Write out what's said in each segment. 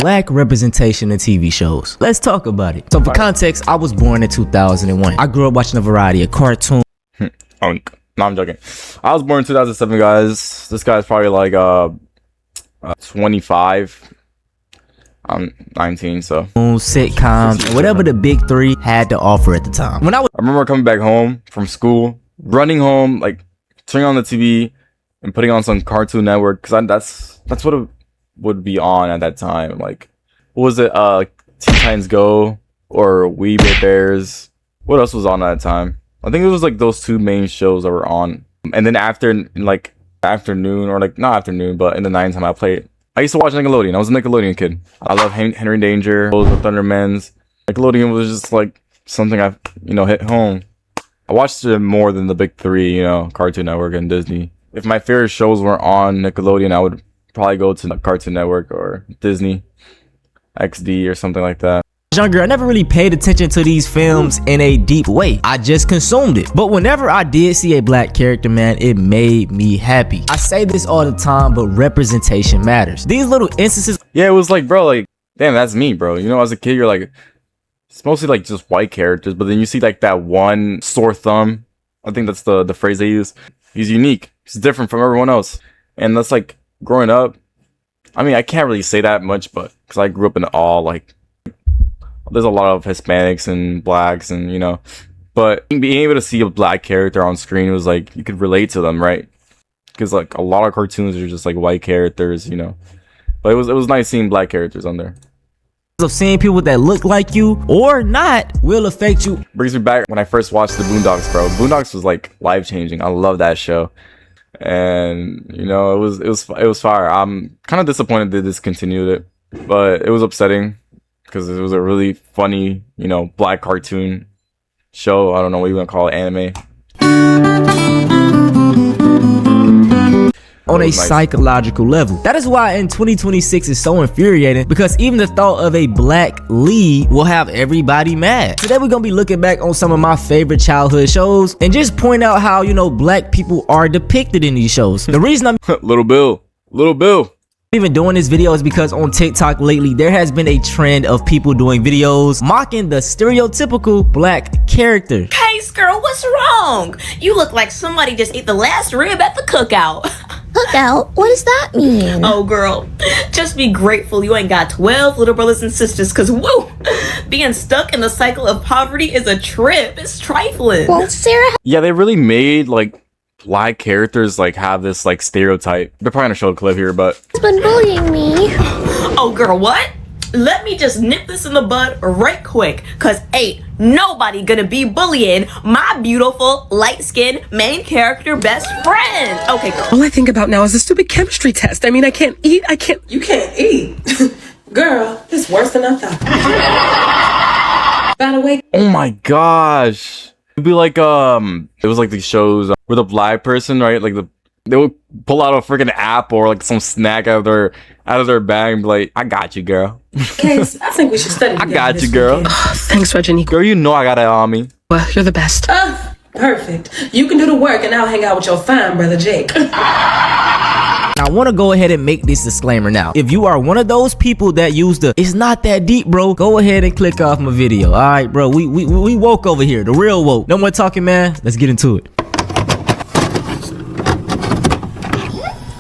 Black representation in TV shows. Let's talk about it. So for context, I was born in 2001. I grew up watching a variety of cartoons. No, I'm joking. I was born in 2007, guys. This guy's probably like 25. I'm 19, so. Sitcoms, and whatever the big three had to offer at the time. I remember coming back home from school, running home, like turning on the TV and putting on some Cartoon Network, because that's what it would be on at that time. Like, what was it? Teen Titans Go or We Bears. What else was on at that time? I think it was like those two main shows that were on. And then after, in like afternoon, or like not afternoon, but in the night time, I used to watch Nickelodeon. I was a Nickelodeon kid. I love Henry Danger, those with Thundermans. Nickelodeon was just like something I, hit home. I watched it more than the big three, Cartoon Network and Disney. If my favorite shows weren't on Nickelodeon, I would probably go to the Cartoon Network or Disney XD or something like that. Younger, I never really paid attention to these films in a deep way. I just consumed it. But whenever I did see a black character, man, it made me happy. I say this all the time, but representation matters. These little instances. Yeah, it was like, bro, like, damn, that's me, bro. As a kid, you're like, it's mostly like just white characters, but then you see like that one sore thumb. I think that's the phrase they use. He's unique. He's different from everyone else. And that's like growing up. I mean, I can't really say that much, but because I grew up in all like, there's a lot of Hispanics and blacks and, but being able to see a black character on screen was like, you could relate to them, right? Because like a lot of cartoons are just like white characters, but it was nice seeing black characters on there. Of seeing people that look like you or not will affect you. Brings me back when I first watched the Boondocks, bro. Boondocks was like life changing. I love that show. And it was fire. I'm kind of disappointed they discontinued it, but it was upsetting. Because it was a really funny, black cartoon show. I don't know what you want to call it, anime. On a psychological level. That is why in 2026 is so infuriating, because even the thought of a black lead will have everybody mad. Today we're gonna be looking back on some of my favorite childhood shows and just point out how, black people are depicted in these shows. The reason I'm Little Bill. even doing this video is because on TikTok lately there has been a trend of people doing videos mocking the stereotypical black character. Hey girl, what's wrong? You look like somebody just ate the last rib at the cookout. Cookout? What does that mean? Oh girl, just be grateful you ain't got 12 little brothers and sisters, cause woo, being stuck in the cycle of poverty is a trip. It's trifling. Well, Sarah. Yeah, they really made like black characters like have this like stereotype. They're probably gonna show a clip here, but Has been bullying me. Oh girl, what? Let me just nip this in the bud right quick, cause ain't nobody gonna be bullying my beautiful light-skinned main character best friend. Okay, girl. All I think about now is the stupid chemistry test. I mean, I can't eat. You can't eat. Girl, it's worse than I thought. By the way. oh my gosh. It'd be like it was like these shows where the black person, right? Like they would pull out a freaking app or like some snack out of their bag and be like, I got you, girl. Case, I think we should study. I got you, girl. Thanks, Reggie. Girl, I got it on me. Well, you're the best. Perfect. You can do the work and I'll hang out with your fine brother Jake. I want to go ahead and make this disclaimer now. If you are one of those people that use the "it's not that deep, bro," go ahead and click off my video. All right, bro, we woke over here, the real woke. No more talking, man. Let's get into it.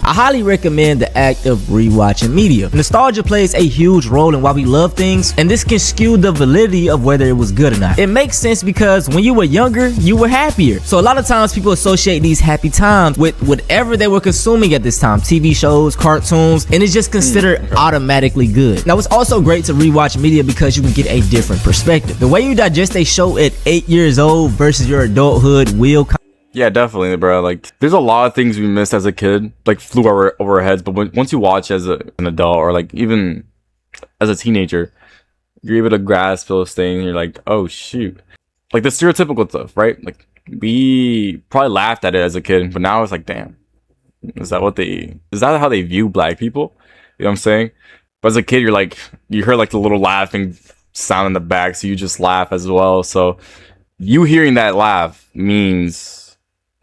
I highly recommend the act of rewatching media. Nostalgia plays a huge role in why we love things, and this can skew the validity of whether it was good or not. It makes sense because when you were younger, you were happier. So a lot of times people associate these happy times with whatever they were consuming at this time, TV shows, cartoons, and it's just considered automatically good. Now, it's also great to rewatch media because you can get a different perspective. The way you digest a show at 8 years old versus your adulthood will Yeah, definitely, bro. Like, there's a lot of things we missed as a kid, like flew over our heads. But once you watch as an adult, or like even as a teenager, you're able to grasp those things. And you're like, oh shoot, like the stereotypical stuff, right? Like we probably laughed at it as a kid, but now it's like, damn, is that how they view black people? You know what I'm saying? But as a kid, you're like, you heard like the little laughing sound in the back, so you just laugh as well. So you hearing that laugh means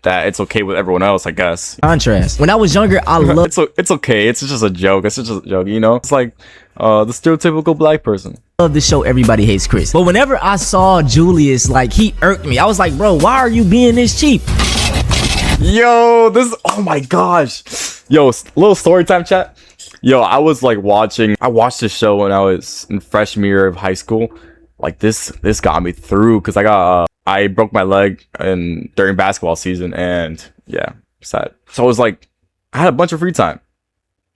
that it's okay with everyone else, I guess. Contrast. When I was younger, I loved It's okay. It's just a joke. It's just a joke, you know? It's like the stereotypical black person. the show Everybody Hates Chris. But whenever I saw Julius, like, he irked me. I was like, bro, why are you being this cheap? Yo, oh my gosh. Yo, little story time chat. Yo, I watched this show when I was in freshman year of high school. Like this got me through because I broke my leg during basketball season, and yeah, sad. So I was like, I had a bunch of free time,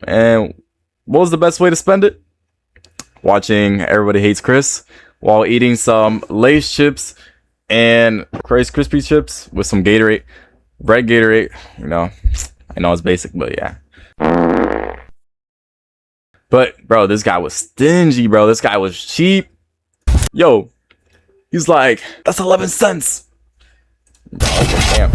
and what was the best way to spend it? Watching Everybody Hates Chris while eating some Lay's chips and Rice Krispie chips with some Gatorade, red Gatorade. You know, I know it's basic, but yeah. But bro, this guy was stingy, bro. This guy was cheap. Yo, he's like, that's 11 cents. Damn.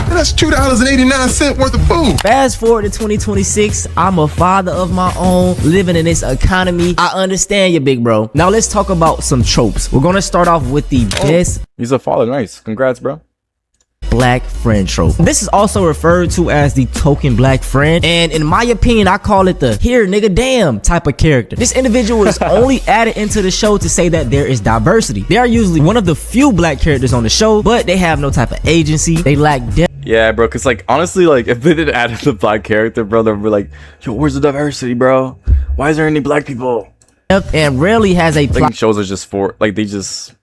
That's $2.89 worth of food. Fast forward to 2026, I'm a father of my own, living in this economy. I understand you, big bro. Now let's talk about some tropes. We're gonna start off with the best He's a father. Nice. Congrats, bro. black friend trope. This is also referred to as the token black friend, and in my opinion, I call it the here nigga damn type of character. This individual is only added into the show to say that there is diversity. They are usually one of the few black characters on the show, but they have no type of agency. They lack depth. Yeah, bro, because like honestly, like if they didn't add the black character, bro, they'd be like, yo, where's the diversity, bro? Why is there any black people? And rarely has a I think plot. shows are just for like they just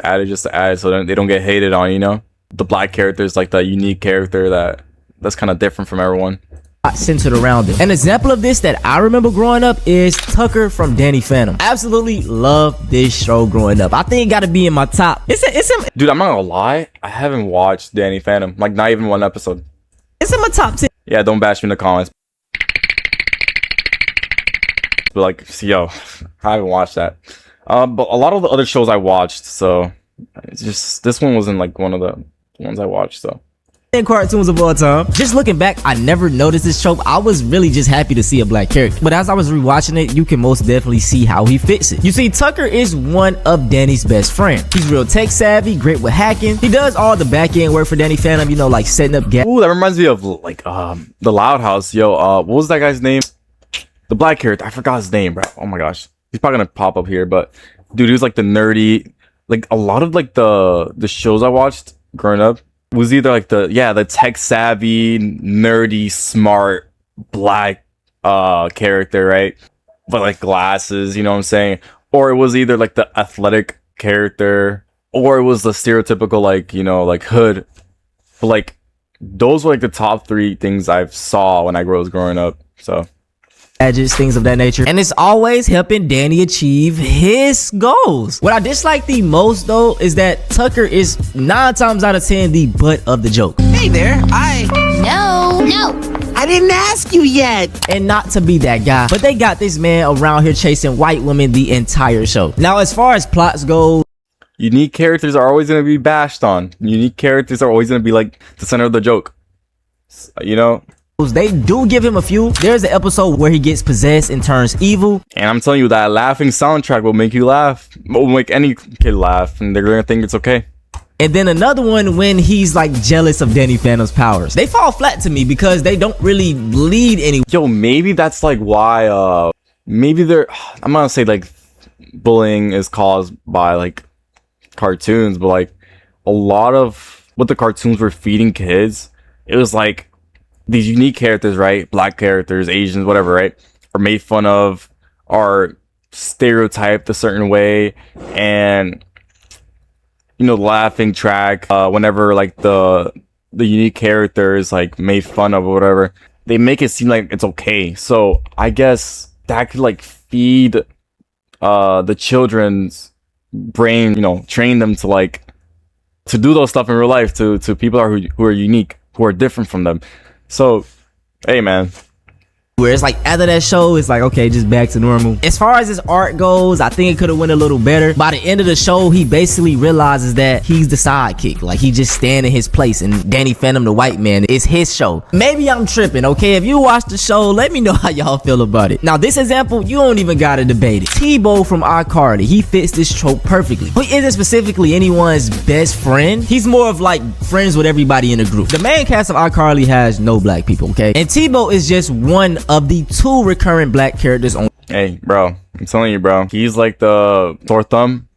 add it just to add it so they don't get hated on, you know? The black character is like the unique character that's kind of different from everyone. Centered around them. An example of this that I remember growing up is Tucker from Danny Phantom. Absolutely loved this show growing up. I think it got to be in my top. It's Dude, I'm not gonna lie, I haven't watched Danny Phantom, like not even one episode. in my top 10. Yeah, don't bash me in the comments. But like, yo, I haven't watched that. But a lot of the other shows I watched, so it's just this one wasn't like one of the ones I watched, so. Cartoons of all time. Just looking back, I never noticed this trope. I was really just happy to see a black character. But as I was rewatching it, you can most definitely see how he fits it. You see, Tucker is one of Danny's best friends. He's real tech savvy, great with hacking. He does all the back end work for Danny Phantom, you know, like setting up gas. Ooh, that reminds me of like the Loud House. Yo, what was that guy's name? The black character. I forgot his name, bro. Oh my gosh. He's probably gonna pop up here, but dude, he was like the nerdy, like a lot of like the shows I watched growing up was either like the tech savvy, nerdy, smart, black character, right? But like glasses, you know what I'm saying? Or it was either like the athletic character, or it was the stereotypical like, you know, like hood. But like those were like the top three things I saw when I was growing up. So gadgets, things of that nature, and it's always helping Danny achieve his goals. What I dislike the most though is that Tucker is 9 times out of 10 the butt of the joke. Hey there, No. I didn't ask you yet. And not to be that guy, but they got this man around here chasing white women the entire show. Now, as far as plots go, unique characters are always going to be bashed on. Unique characters are always going to be like the center of the joke. You know? they do give him a few. There's an episode where he gets possessed and turns evil. And I'm telling you, that laughing soundtrack will make you laugh. Will make any kid laugh. And they're going to think it's okay. And then another one when he's like jealous of Danny Phantom's powers. They fall flat to me because they don't really lead any. Yo, maybe that's like why, maybe I'm not gonna say like bullying is caused by like cartoons, but like a lot of what the cartoons were feeding kids, it was like these unique characters, right? Black characters, Asians, whatever, right? Are made fun of, are stereotyped a certain way, and you know, the laughing track, whenever like the unique character is like made fun of or whatever, they make it seem like it's okay. So I guess that could like feed the children's brain, you know, train them to like to do those stuff in real life to people who are unique, who are different from them. So hey man, where it's like after that show it's like okay, just back to normal. As far as his art goes, I think it could have went a little better. By the end of the show, he basically realizes that he's the sidekick, like he just stand in his place, and Danny Phantom, the white man, is his show. Maybe I'm tripping, okay? If you watch the show, let me know how y'all feel about it. Now this example, you don't even gotta debate it. Tebow from iCarly, he fits this trope perfectly. He isn't specifically anyone's best friend, he's more of like friends with everybody in the group. The main cast of iCarly has no black people, okay? And Tebow is just one of the 2 recurrent black characters on. Hey, bro, I'm telling you, bro. He's like the sore thumb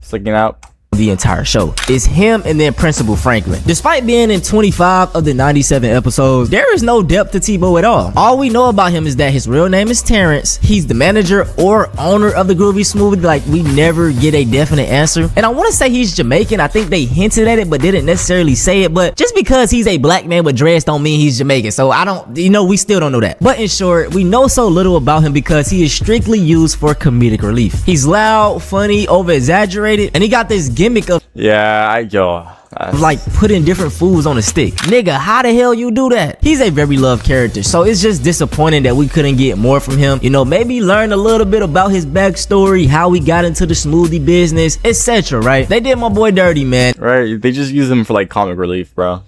sticking out. The entire show is him and then Principal Franklin. Despite being in 25 of the 97 episodes, there is no depth to Tebow at all. All we know about him is that his real name is Terrence. He's the manager or owner of the Groovy Smoothie. Like, we never get a definite answer. And I want to say he's Jamaican. I think they hinted at it but didn't necessarily say it. But just because he's a black man with dreads don't mean he's Jamaican. So I don't, we still don't know that. But in short, we know so little about him because he is strictly used for comedic relief. He's loud, funny, over exaggerated, and he got this gimmick of like putting different foods on a stick. Nigga, how the hell you do that? He's a very loved character, so it's just disappointing that we couldn't get more from him. Maybe learn a little bit about his backstory, how he got into the smoothie business, etc. Right? They did my boy dirty, man. Right? They just use him for like comic relief, bro.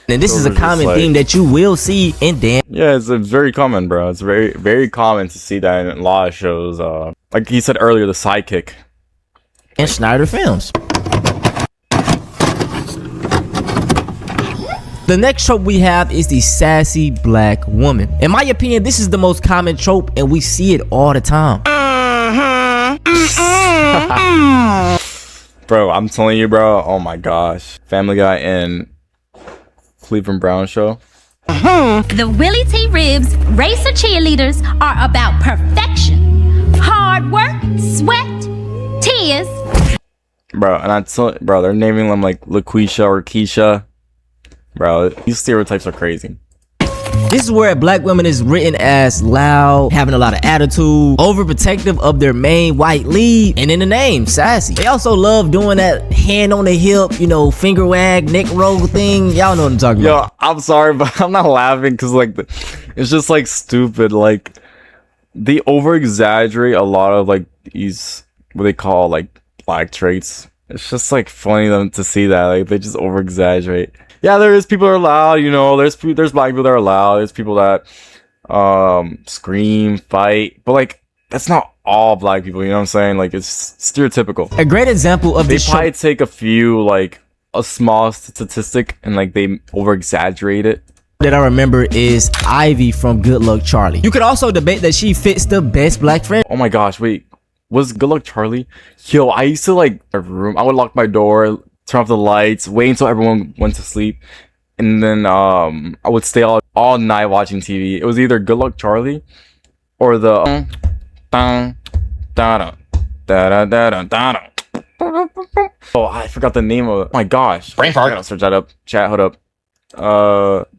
And this is a common theme that you will see in Dan. Yeah, it's very common, bro. It's very, very common to see that in a lot of shows. Like he said earlier, the sidekick. And Schneider Films. The next trope we have is the sassy black woman. In my opinion, this is the most common trope and we see it all the time. Bro, I'm telling you, bro. Oh my gosh. Family Guy and Cleveland Brown show. The Willie T. Ribs racer cheerleaders are about perfection. Hard work, sweat, tears. Bro, and bro, they're naming them like LaQuisha or Keisha. Bro, these stereotypes are crazy. This is where a black woman is written as loud, having a lot of attitude, overprotective of their main white lead, and in the name, sassy. They also love doing that hand on the hip, finger wag, neck roll thing. Y'all know what I'm talking about. Yo, I'm sorry, but I'm not laughing because like it's just like stupid. Like they over exaggerate a lot of like these what they call like black traits. It's just like funny to see that like they just over exaggerate. Yeah, there is people that are loud, there's black people that are loud, there's people that scream, fight, but like that's not all black people, you know what I'm saying? Like it's stereotypical. A great example of this they probably take a few like a small statistic and like they over exaggerate it. That I remember is Ivy from Good Luck Charlie. You could also debate that she fits the best black friend. Oh my gosh, wait, was Good Luck Charlie? Yo, I used to like a room, I would lock my door, turn off the lights, wait until everyone went to sleep, and then I would stay all night watching TV. It was either Good Luck Charlie or the oh, I forgot the name of it. Oh my gosh, brain fart. I gotta search that up. Chat, hold up.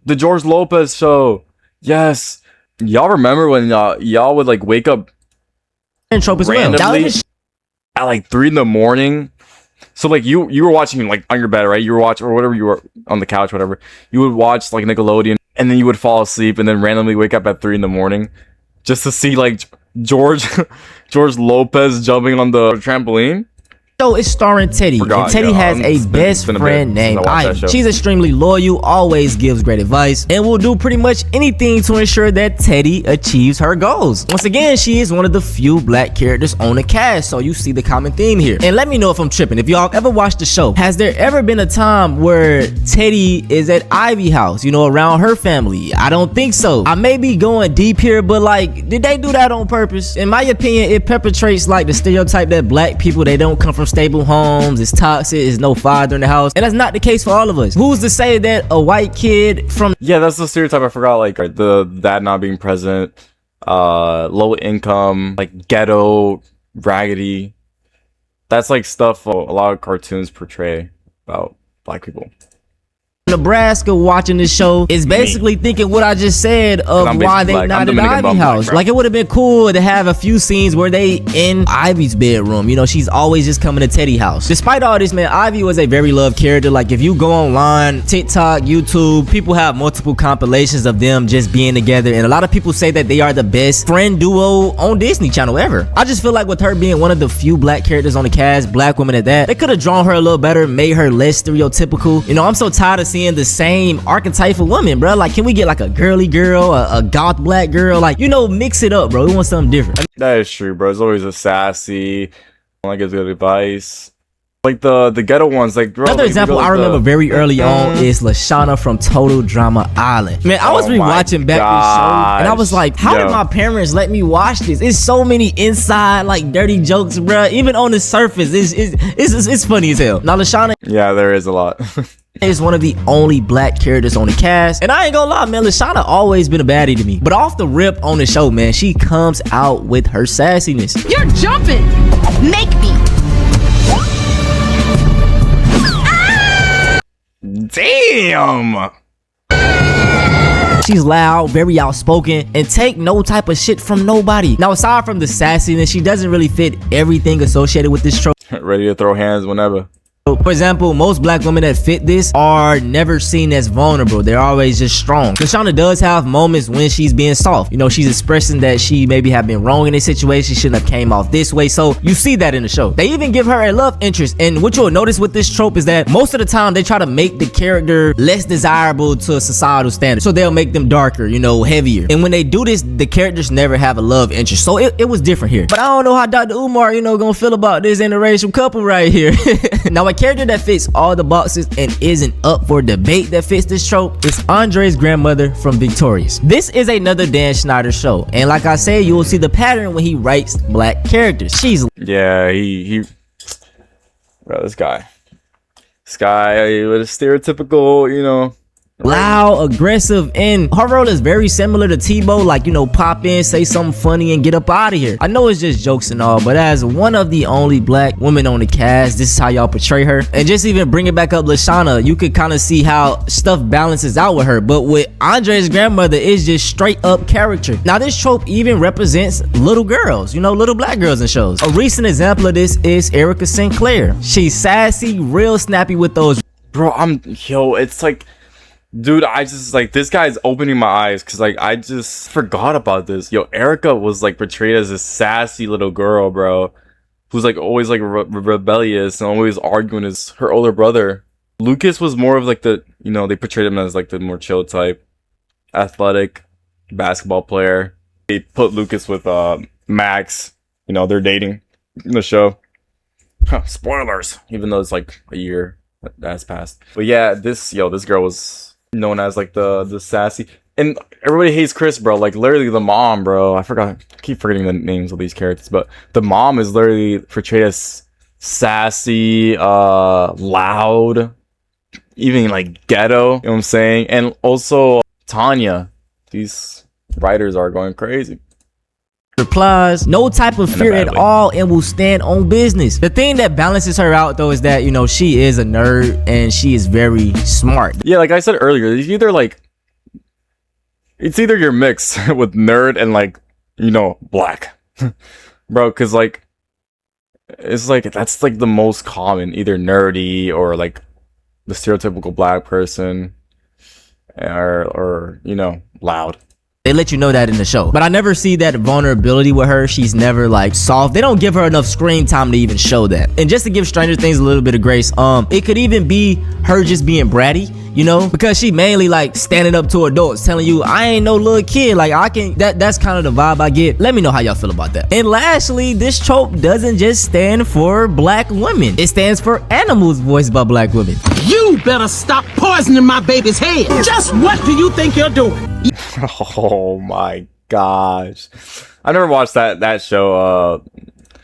The George Lopez show. Yes, y'all remember when y'all would like wake up randomly at like 3 a.m. So like you were watching like on your bed, right? You were watching or whatever, you were on the couch, whatever. You would watch like Nickelodeon, and then you would fall asleep, and then randomly wake up at 3 a.m. just to see like George Lopez jumping on the trampoline. show is starring Teddy, and Teddy has a best friend named Ivy. She's extremely loyal, always gives great advice, and will do pretty much anything to ensure that Teddy achieves her goals. Once again, she is one of the few black characters on the cast, so you see the common theme here. And let me know if I'm tripping. If y'all ever watched the show, has there ever been a time where Teddy is at Ivy house, you know, around her family? I don't think so. I may be going deep here, but like, did they do that on purpose? In my opinion, it perpetrates like the stereotype that black people, they don't come from stable homes, it's toxic, there's no father in the house, and that's not the case for all of us. Who's to say that a white kid from— yeah, that's the stereotype. I forgot, like the dad not being present, low income, like ghetto, raggedy. That's like stuff a lot of cartoons portray about black people. Nebraska watching this show is basically thinking what I just said of why they not in Ivy house. Like, it would have been cool to have a few scenes where they in Ivy's bedroom. You know, she's always just coming to Teddy house. Despite all this, man, Ivy was a very loved character. Like, if you go online, TikTok, YouTube, people have multiple compilations of them just being together, and a lot of people say that they are the best friend duo on Disney Channel ever. I just feel like with her being one of the few black characters on the cast, black women at that, they could have drawn her a little better, made her less stereotypical. You know, I'm so tired of seeing the same archetype of woman, bro. Like, can we get like a girly girl, a goth black girl? Like, you know, mix it up, bro. We want something different. That is true, bro. It's always a sassy, like gives good advice. Like the ghetto ones, like bro, another like, example I remember very early on is Lashana from Total Drama Island. Man, I was rewatching back this show, and I was like, how did my parents let me watch this? It's so many inside like dirty jokes, bro. Even on the surface, it's funny as hell. Now Lashana, yeah, there is a lot. is one of the only black characters on the cast, and I ain't gonna lie, man, Lashana always been a baddie to me. But off the rip on the show, man, she comes out with her sassiness. You're jumping. Make me. Damn. She's loud, very outspoken, and take no type of shit from nobody. Now, aside from the sassiness, she doesn't really fit everything associated with this trope. Ready to throw hands whenever. For example, most black women that fit this are never seen as vulnerable. They're always just strong. Lashana does have moments when she's being soft. You know, she's expressing that she maybe have been wrong in this situation. She shouldn't have came off this way. So you see that in the show. They even give her a love interest. And what you'll notice with this trope is that most of the time they try to make the character less desirable to a societal standard. So they'll make them darker, you know, heavier. And when they do this, the characters never have a love interest. So it was different here. But I don't know how Dr. Umar, you know, gonna feel about this interracial couple right here. Now, a character that fits all the boxes and isn't up for debate that fits this trope is Andre's grandmother from Victorious. This is another Dan Schneider show, and like I said, you will see the pattern when he writes black characters. She's he bro, this guy with a stereotypical, you know, loud, aggressive, and her role is very similar to Tebow. Like, you know, pop in, say something funny, and get up out of here. I know it's just jokes and all, but as one of the only black women on the cast, this is how y'all portray her. And just even bring it back up, Lashana, you could kind of see how stuff balances out with her. But with Andre's grandmother, it's just straight up character. Now, this trope even represents little girls, you know, little black girls in shows. A recent example of this is Erica Sinclair. She's sassy, real snappy with those. Bro, it's like, dude, I just like, this guy's opening my eyes because like I just forgot about this. Yo, Erica was like portrayed as a sassy little girl, bro, who's like always like rebellious and always arguing as her older brother. Lucas was more of like the, you know, they portrayed him as like the more chill type, athletic basketball player. They put Lucas with Max. You know, they're dating in the show. Spoilers, even though it's like a year that has passed. But yeah, this girl was known as like the sassy, and everybody hates Chris, bro. Like literally the mom, bro, I keep forgetting the names of these characters, but the mom is literally portrayed as sassy, loud, even like ghetto, you know what I'm saying? And also Tanya, these writers are going crazy. Replies, no type of fear at all, and will stand on business. The thing that balances her out though is that, you know, she is a nerd and she is very smart. Yeah, like I said earlier, it's either you're mixed with nerd and like, you know, black. Bro, because like it's like that's like the most common, either nerdy or like the stereotypical black person, or you know, loud. They let you know that in the show, but I never see that vulnerability with her. She's never like soft. They don't give her enough screen time to even show that. And just to give Stranger Things a little bit of grace, it could even be her just being bratty, you know, because she mainly like standing up to adults telling you I ain't no little kid, like I can, that's kind of the vibe I get. Let me know how y'all feel about that. And lastly, this trope doesn't just stand for black women, it stands for animals voiced by black women. You better stop poisoning my baby's head. Just what do you think you're doing? Oh my gosh, I never watched that show.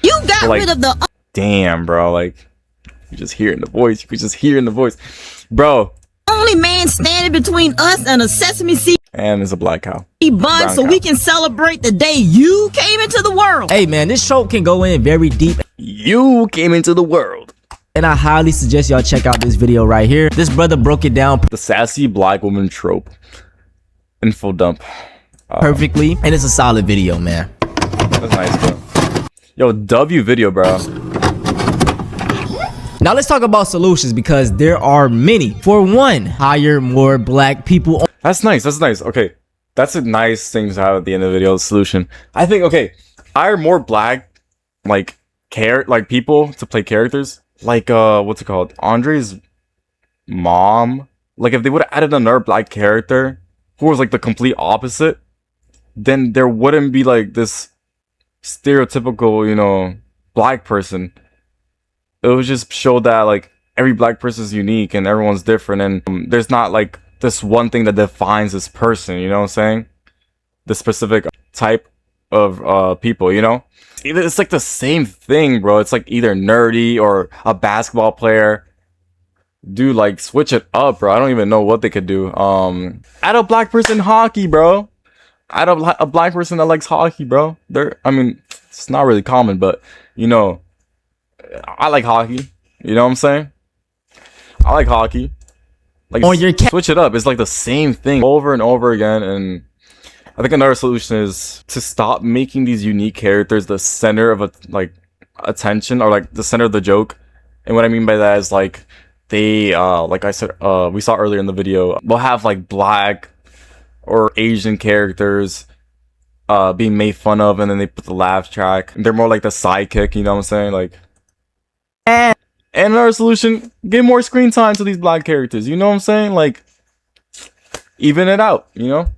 You got rid of the damn, bro, like you just hearing the voice, bro. only man standing between us and a sesame seed and there's a black cow bun, so we can celebrate the day you came into the world. Hey man, this trope can go in very deep. You came into the world. And I highly suggest y'all check out this video right here. This brother broke it down The sassy black woman trope. Info dump. perfectly, and it's a solid video, man. That's nice, bro. Yo, W video, bro. Now let's talk about solutions, because there are many. For one, hire more black people. That's nice. That's nice. Okay. That's a nice thing to have at the end of the video solution. I think, okay, hire more black, like, people to play characters. Like, what's it called? Andre's mom. Like, if they would have added another black character who was, like, the complete opposite, then there wouldn't be, like, this stereotypical, you know, black person. It would just show that, like, every black person is unique and everyone's different, and there's not, like, this one thing that defines this person, you know what I'm saying? The specific type of people, you know? It's like the same thing, bro. It's like either nerdy or a basketball player. Dude, like, switch it up, bro. I don't even know what they could do. Add a black person in hockey, bro. Add a black person that likes hockey, bro. I mean, it's not really common, but, you know, I like hockey. You know what I'm saying? I like hockey. Like, switch it up. It's like the same thing over and over again. And I think another solution is to stop making these unique characters the center of attention, or like the center of the joke. And what I mean by that is, like, they like I said, we saw earlier in the video, we'll have like black or Asian characters being made fun of, and then they put the laugh track. They're more like the sidekick, you know what I'm saying? Like, and another solution, give more screen time to these black characters. You know what I'm saying? Like, even it out, you know?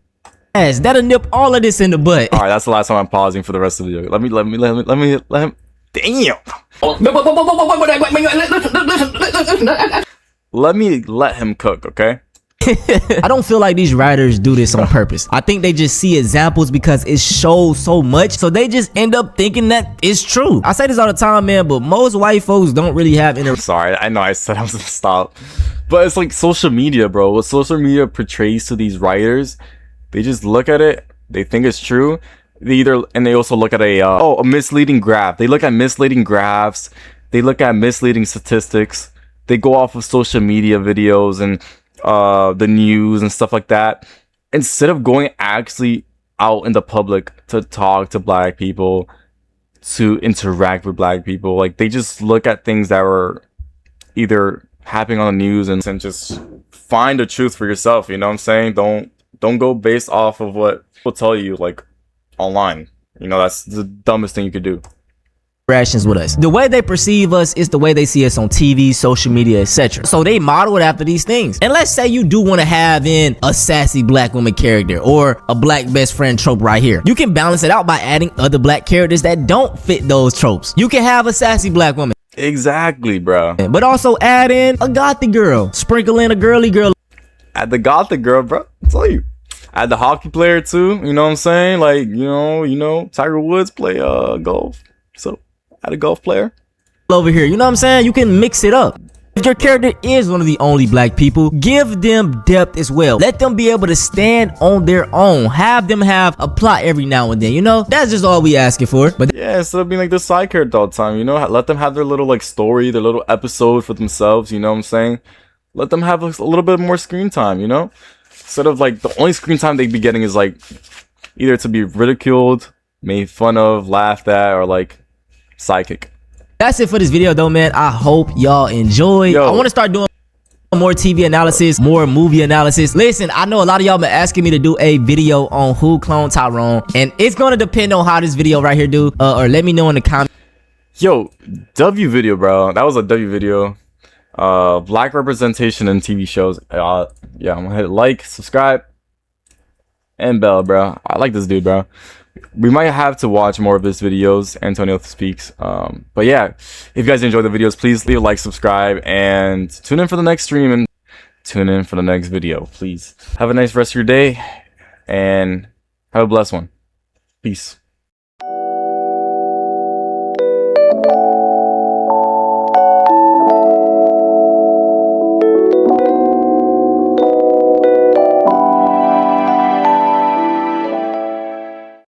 Yes, that'll nip all of this in the butt. All right, that's the last time I'm pausing for the rest of the video. Let him. Damn. Let me let him cook, okay? I don't feel like these writers do this on purpose. I think they just see examples because it shows so much, so they just end up thinking that it's true. I say this all the time, man, but most white folks don't really have Sorry, I know I said I was gonna stop, but it's like social media, bro. What social media portrays to these writers, they just look at it, they think it's true. They also look at a misleading graph. They look at misleading graphs. They look at misleading statistics. They go off of social media videos and the news and stuff like that, instead of going actually out in the public to talk to black people, to interact with black people. Like, they just look at things that were either happening on the news and just find the truth for yourself. You know what I'm saying? Don't go based off of what people tell you, like, online. You know, that's the dumbest thing you could do. Interactions with us. The way they perceive us is the way they see us on TV, social media, etc. So they model it after these things. And let's say you do want to have in a sassy black woman character or a black best friend trope right here. You can balance it out by adding other black characters that don't fit those tropes. You can have a sassy black woman. Exactly, bro. But also add in a gothic girl. Sprinkle in a girly girl. Add the gothic girl, bro. I tell you. Add the hockey player too. You know what I'm saying? Like, you know, Tiger Woods play golf. So add a golf player over here. You know what I'm saying? You can mix it up. If your character is one of the only black people, give them depth as well. Let them be able to stand on their own. Have them have a plot every now and then. You know, that's just all we asking for. But yeah, instead of being like the side character all the time, you know, let them have their little like story, their little episode for themselves. You know what I'm saying? Let them have a little bit more screen time. You know, instead of like the only screen time they'd be getting is like either to be ridiculed, made fun of, laughed at, or like psychic. That's it for this video though, man. I hope y'all enjoy. I want to start doing more TV analysis, more movie analysis. Listen, I know a lot of y'all been asking me to do a video on who cloned Tyrone, and it's gonna depend on how this video right here do, or let me know in the comments. Yo, W video, bro. That was a W video. Black representation in TV shows. Yeah, I'm gonna hit like, subscribe, and bell, bro. I like this dude, bro. We might have to watch more of his videos, Antonio Speaks. But yeah, if you guys enjoy the videos, please leave a like, subscribe, and tune in for the next stream and tune in for the next video. Please have a nice rest of your day and have a blessed one. Peace.